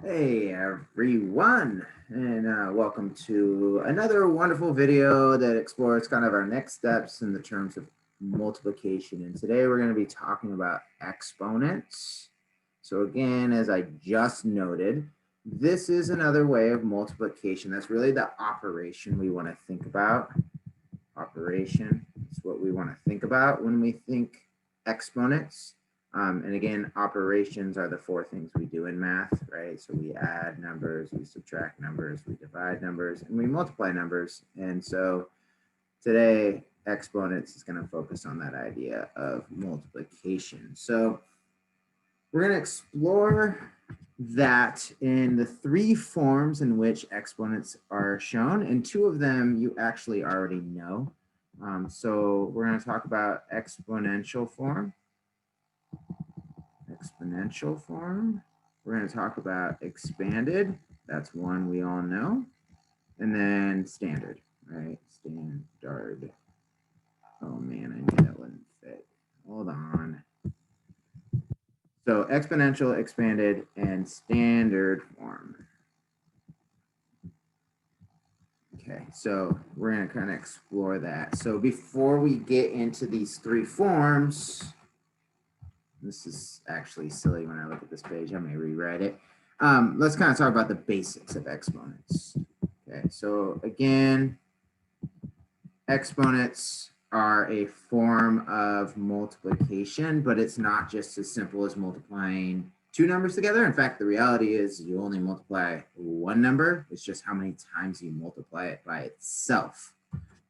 Hey everyone, and welcome to another wonderful video that explores kind of our next steps in the terms of multiplication. And today we're going to be talking about exponents. So again, as I just noted, this is another way of multiplication. That's really the operation we want to think about. Operation is what we want to think about when we think exponents. And again, operations are the four things we do in math, right? So we add numbers, we subtract numbers, we divide numbers, and we multiply numbers. And so today, exponents is going to focus on that idea of multiplication. So we're going to explore that in the three forms in which exponents are shown, and two of them you actually already know. So we're going to talk about exponential form. We're going to talk about expanded. That's one we all know. And then standard, right? Standard. Oh man, I knew that wouldn't fit. Hold on. So exponential, expanded, and standard form. Okay, so we're going to kind of explore that. So before we get into these three forms, this is actually silly when I look at this page. I may rewrite it. Let's kind of talk about the basics of exponents. Okay, so again, exponents are a form of multiplication, but it's not just as simple as multiplying two numbers together. In fact, the reality is you only multiply one number. It's just how many times you multiply it by itself,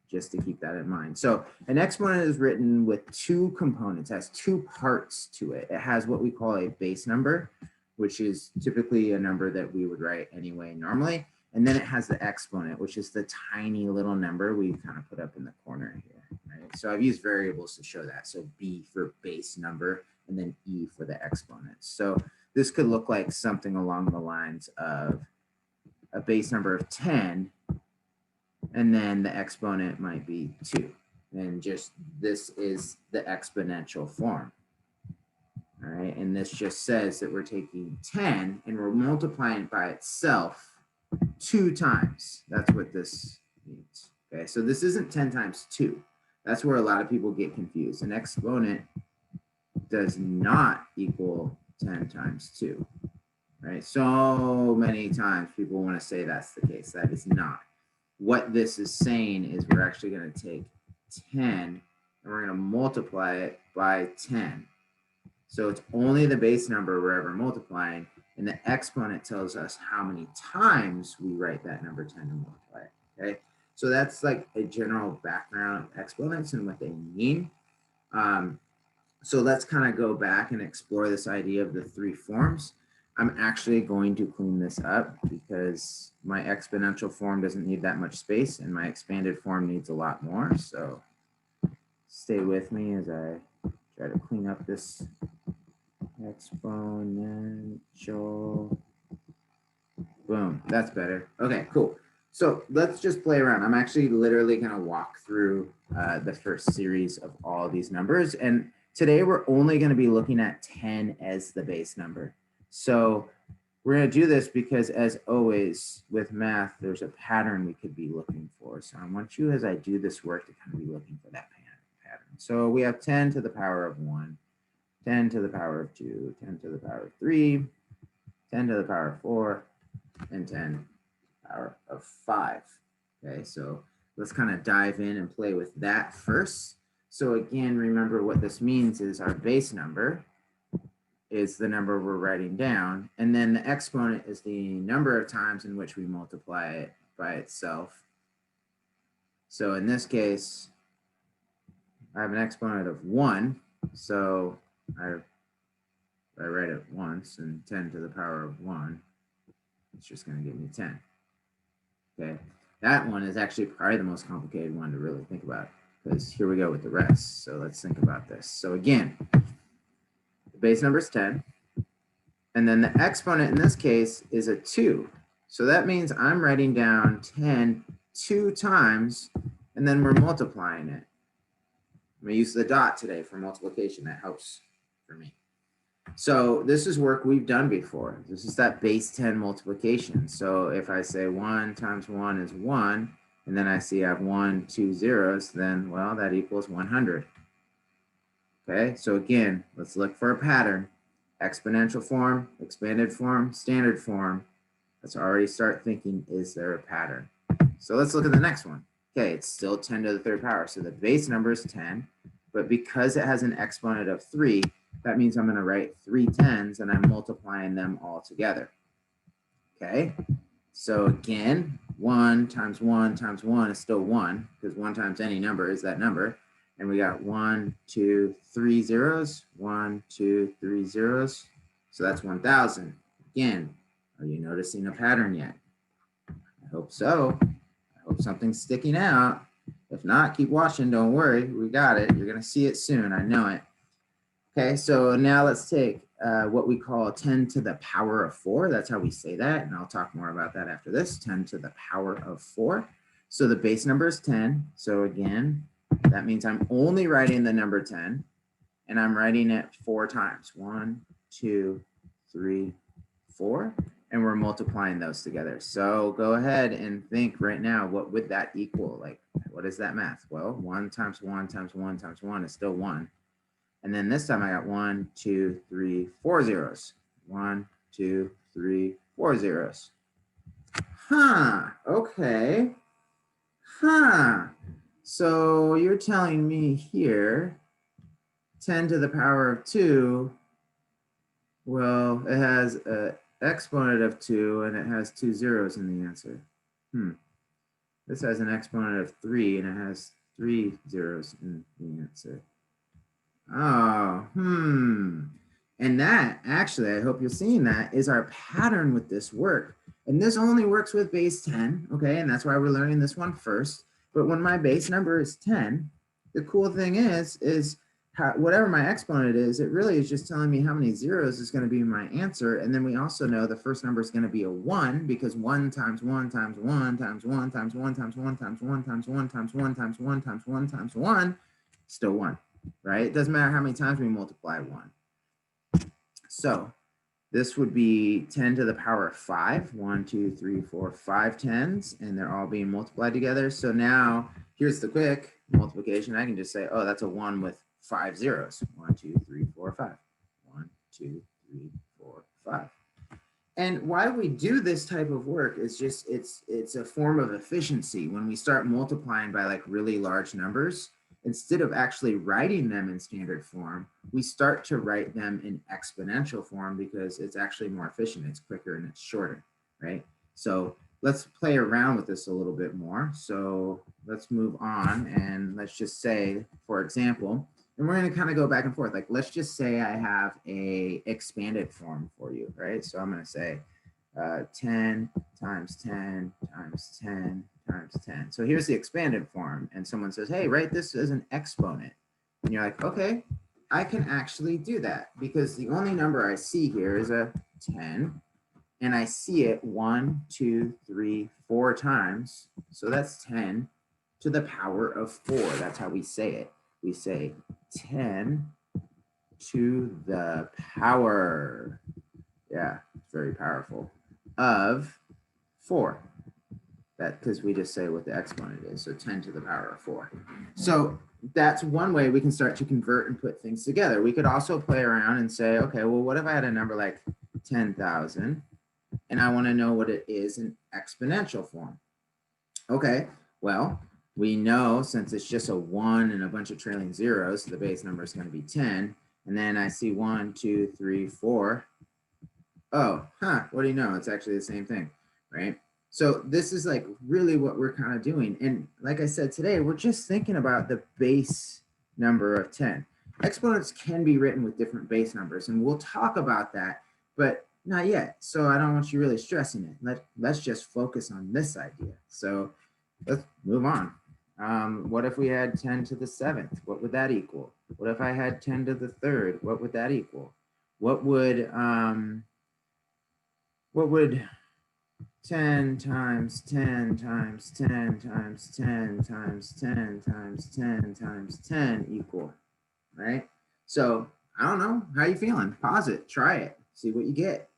just to keep that in mind. So an exponent is written with two components, it has two parts to it. It has what we call a base number, which is typically a number that we would write anyway normally. And then it has the exponent, which is the tiny little number we kind of put up in the corner here, right? So I've used variables to show that. So B for base number, and then E for the exponent. So this could look like something along the lines of a base number of 10, and then the exponent might be 2. And just this is the exponential form. All right, and this just says that we're taking 10 and we're multiplying it by itself 2 times. That's what this means. Okay, so this isn't 10 times 2. That's where a lot of people get confused. An exponent does not equal 10 times 2. Right? So many times people want to say that's the case. That is not. What this is saying is we're actually going to take 10 and we're going to multiply it by 10. So it's only the base number we're ever multiplying, and the exponent tells us how many times we write that number 10 and multiply it, okay? So that's like a general background of exponents and what they mean. So let's kind of go back and explore this idea of the three forms. I'm actually going to clean this up because my exponential form doesn't need that much space and my expanded form needs a lot more. So stay with me as I try to clean up this exponential. Boom, that's better. Okay, cool. So let's just play around. I'm actually literally going to walk through the first series of all these numbers. And today we're only going to be looking at 10 as the base number. So we're going to do this because, as always with math, there's a pattern we could be looking for. So I want you, as I do this work, to kind of be looking for that pattern. So we have 10 to the power of 1, 10 to the power of 2, 10 to the power of 3, 10 to the power of 4, and 10 to the power of 5. Okay, so let's kind of dive in and play with that first. So again, remember what this means is our base number is the number we're writing down, and then the exponent is the number of times in which we multiply it by itself. So in this case, I have an exponent of 1, so I write it once, and 10 to the power of 1, it's just going to give me 10. Okay, that one is actually probably the most complicated one to really think about, because here we go with the rest. So let's think about this. So again, the base number is 10, and then the exponent in this case is a 2. So that means I'm writing down 10 2 times, and then we're multiplying it. I'm going to use the dot today for multiplication. That helps for me. So this is work we've done before. This is that base 10 multiplication. So if I say 1 times 1 is 1, and then I see I have 1, 2 zeros, then, well, that equals 100. Okay, so again, let's look for a pattern. Exponential form, expanded form, standard form. Let's already start thinking, is there a pattern? So let's look at the next one. Okay, it's still 10 to the third power. So the base number is 10, but because it has an exponent of 3, that means I'm going to write 3 10s and I'm multiplying them all together. Okay, so again, 1 times 1 times 1 is still 1, because 1 times any number is that number. And we got 1, 2, 3 zeros, 1, 2, 3 zeros. So that's 1,000. Again, are you noticing a pattern yet? I hope so. I hope something's sticking out. If not, keep watching. Don't worry. We got it. You're going to see it soon. I know it. Okay, so now let's take what we call 10 to the power of 4. That's how we say that. And I'll talk more about that after this. 10 to the power of 4. So the base number is 10. So again, that means I'm only writing the number 10. And I'm writing it 4 times. 1, 2, 3, 4. And we're multiplying those together. So go ahead and think right now, what would that equal? Like, what is that math? Well, 1 times 1 times 1 times 1 is still 1. And then this time I got 1, 2, 3, 4 zeros. 1, 2, 3, 4 zeros. Okay. So you're telling me here, 10 to the power of 2, well, it has an exponent of 2 and it has 2 zeros in the answer. This has an exponent of 3 and it has 3 zeros in the answer. And that, actually, I hope you're seeing that, is our pattern with this work. And this only works with base 10, okay? And that's why we're learning this one first. But when my base number is 10, the cool thing is whatever my exponent is, it really is just telling me how many zeros is going to be my answer. And then we also know the first number is going to be a 1, because 1 times 1 times 1 times 1 times 1 times 1 times 1 times 1 times 1 times 1 times 1 times 1, still 1. Right? It doesn't matter how many times we multiply 1. So this would be 10 to the power of 5. 1, 2, 3, 4, 5 10s, and they're all being multiplied together. So now here's the quick multiplication. I can just say, oh, that's a 1 with 5 zeros. 1, 2, 3, 4, 5. 1, 2, 3, 4, 5. And why we do this type of work is just, it's a form of efficiency. When we start multiplying by like really large numbers, instead of actually writing them in standard form, we start to write them in exponential form because it's actually more efficient, it's quicker, and it's shorter, right? So let's play around with this a little bit more. So let's move on and let's just say, for example, and we're going to kind of go back and forth. Like, let's just say I have a expanded form for you, right? So I'm going to say 10 times 10 times 10 times 10. So here's the expanded form. And someone says, hey, write this as an exponent. And you're like, okay, I can actually do that because the only number I see here is a 10. And I see it 1, 2, 3, 4 times. So that's 10 to the power of 4. That's how we say it. We say 10 to the power. Yeah, it's very powerful. Of 4. That because we just say what the exponent is. So 10 to the power of 4. So that's one way we can start to convert and put things together. We could also play around and say, okay, well, what if I had a number like 10,000 and I want to know what it is in exponential form? Okay, well, we know since it's just a 1 and a bunch of trailing zeros, the base number is going to be 10. And then I see 1, 2, 3, 4. Oh, what do you know? It's actually the same thing, right? So this is like really what we're kind of doing. And like I said today, we're just thinking about the base number of 10. Exponents can be written with different base numbers, and we'll talk about that, but not yet. So I don't want you really stressing it. Let's just focus on this idea. So let's move on. What if we had 10 to the 7th? What would that equal? What if I had 10 to the 3rd? What would that equal? What would 10 times 10 times 10 times 10 times 10 times 10 times 10 equal, right? So I don't know. How you feeling? Pause it. Try it. See what you get.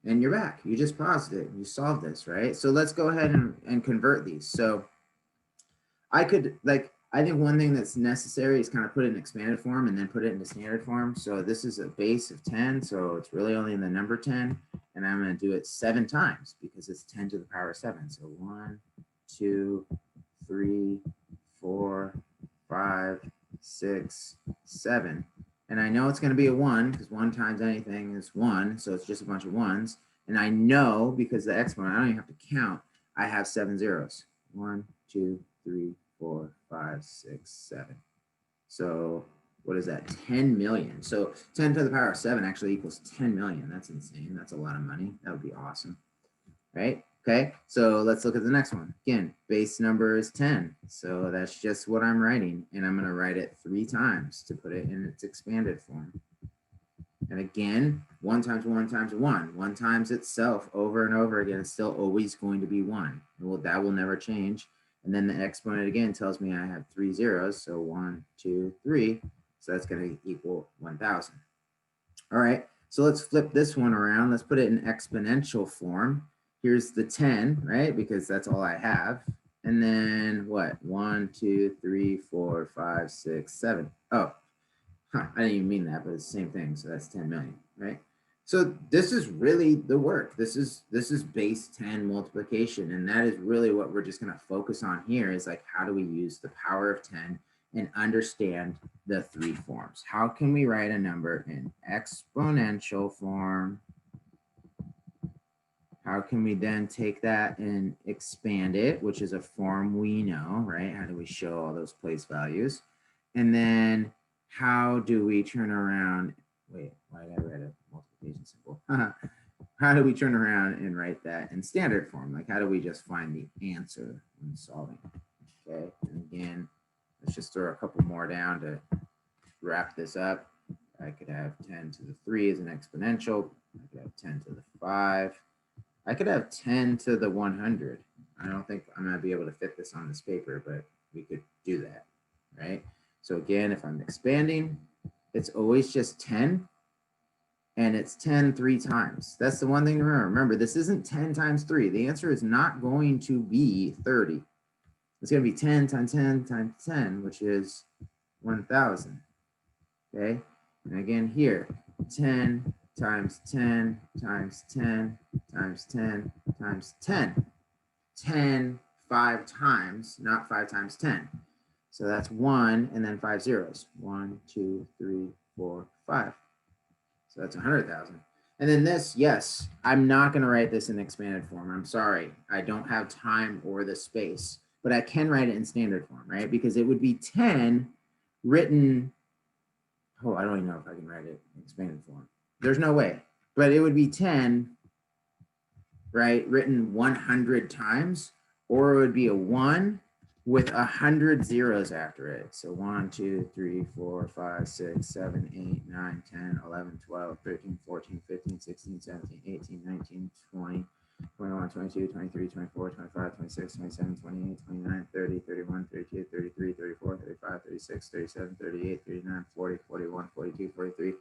And you're back. You just paused it. You solved this, right? So let's go ahead and convert these. So I could, like, I think one thing that's necessary is kind of put it in expanded form and then put it into standard form. So this is a base of 10. So it's really only in the number 10. And I'm going to do it 7 times because it's 10 to the power of 7. So 1, 2, 3, 4, 5, 6, 7. And I know it's going to be a 1 because 1 times anything is 1. So it's just a bunch of 1s. And I know because the exponent, I don't even have to count. I have 7 zeros. 1, 2, 3, 4, 5, 6, 7. So what is that? 10 million. So 10 to the power of 7 actually equals 10 million. That's insane. That's a lot of money. That would be awesome. Right? Okay. So let's look at the next one. Again, base number is 10. So that's just what I'm writing. And I'm going to write it 3 times to put it in its expanded form. And again, 1 times 1 times 1. 1 times itself over and over again. It's still always going to be 1. Well, that will never change. And then the exponent again tells me I have 3 zeros. So 1, 2, 3. So that's going to equal 1,000. All right. So let's flip this one around. Let's put it in exponential form. Here's the 10, right? Because that's all I have. And then what? 1, 2, 3, 4, 5, 6, 7. Oh, I didn't even mean that, but it's the same thing. So that's 10 million, right? So this is really the work. This is base 10 multiplication. And that is really what we're just going to focus on here is like, how do we use the power of 10 and understand the 3 forms? How can we write a number in exponential form? How can we then take that and expand it, which is a form we know, right? How do we show all those place values? And then how do we turn around? Wait, why did I write a multiplication symbol? How do we turn around and write that in standard form? Like, how do we just find the answer when solving? Okay, and again, let's just throw a couple more down to wrap this up. I could have 10 to the 3 as an exponential. I could have 10 to the 5. I could have 10 to the 100. I don't think I'm going to be able to fit this on this paper, but we could do that, right? So again, if I'm expanding, it's always just 10, and it's 10 3 times. That's the one thing to remember. Remember, this isn't 10 times 3. The answer is not going to be 30. It's going to be 10 times 10 times 10, which is 1,000, okay? And again here, 10 times 10 times 10 times 10 times 10. 10 5 times, not 5 times 10. So that's 1 and then 5 zeros. 1, 2, 3, 4, 5. So that's 100,000. And then this, yes, I'm not going to write this in expanded form. I'm sorry. I don't have time or the space, but I can write it in standard form, right? Because it would be 10 written. Oh, I don't even know if I can write it in expanded form. There's no way, but it would be 10, right, written 100 times, or it would be a 1 with 100 zeros after it. So 1, 2, 3, 4, 5, 6, 7, 8, 9, 10, 11, 12, 13, 14, 15, 16, 17, 18, 19, 20, 21, 22, 23, 24, 25, 26, 27, 28, 29, 30, 31, 32, 33, 34, 35, 36, 37, 38, 39, 40, 41, 42, 43,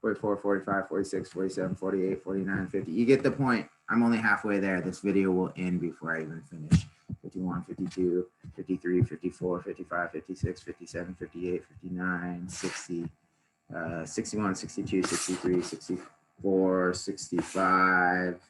44, 45, 46, 47, 48, 49, 50. You get the point. I'm only halfway there. This video will end before I even finish. 51, 52, 53, 54, 55, 56, 57, 58, 59, 60, 61, 62, 63, 64, 65,